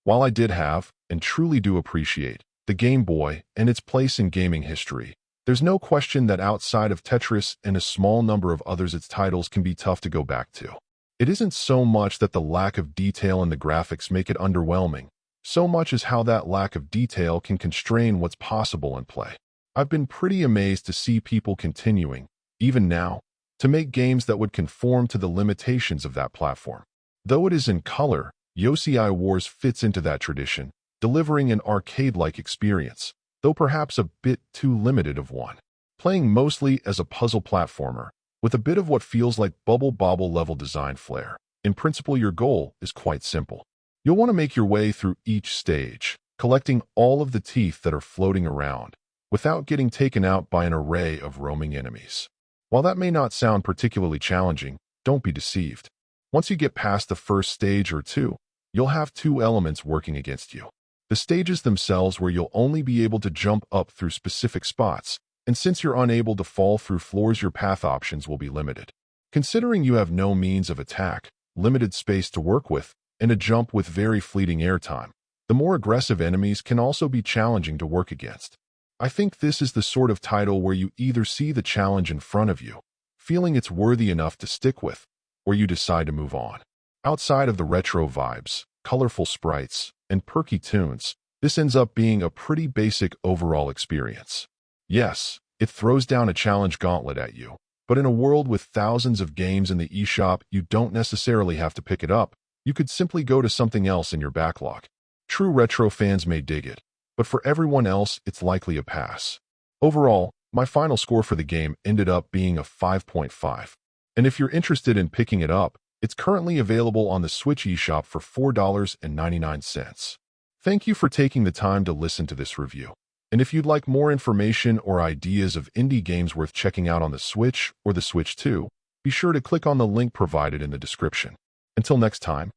While I did have, and truly do appreciate, the Game Boy and its place in gaming history, there's no question that outside of Tetris and a small number of others, its titles can be tough to go back to. It isn't so much that the lack of detail in the graphics make it underwhelming, so much as how that lack of detail can constrain what's possible in play. I've been pretty amazed to see people continuing, even now, to make games that would conform to the limitations of that platform. Though it is in color, Yosei Wars fits into that tradition, delivering an arcade-like experience, though perhaps a bit too limited of one. Playing mostly as a puzzle platformer, with a bit of what feels like bubble-bobble level design flair. In principle, your goal is quite simple. You'll want to make your way through each stage, collecting all of the teeth that are floating around, without getting taken out by an array of roaming enemies. While that may not sound particularly challenging, don't be deceived. Once you get past the first stage or two, you'll have two elements working against you. The stages themselves, where you'll only be able to jump up through specific spots, and since you're unable to fall through floors, your path options will be limited. Considering you have no means of attack, limited space to work with, and a jump with very fleeting airtime, the more aggressive enemies can also be challenging to work against. I think this is the sort of title where you either see the challenge in front of you, feeling it's worthy enough to stick with, or you decide to move on. Outside of the retro vibes, colorful sprites, and perky tunes, this ends up being a pretty basic overall experience. Yes, it throws down a challenge gauntlet at you, but in a world with thousands of games in the eShop, you don't necessarily have to pick it up. You could simply go to something else in your backlog. True retro fans may dig it, but for everyone else, it's likely a pass. Overall, my final score for the game ended up being a 5.5. And if you're interested in picking it up, it's currently available on the Switch eShop for $4.99. Thank you for taking the time to listen to this review. And if you'd like more information or ideas of indie games worth checking out on the Switch or the Switch 2, be sure to click on the link provided in the description. Until next time,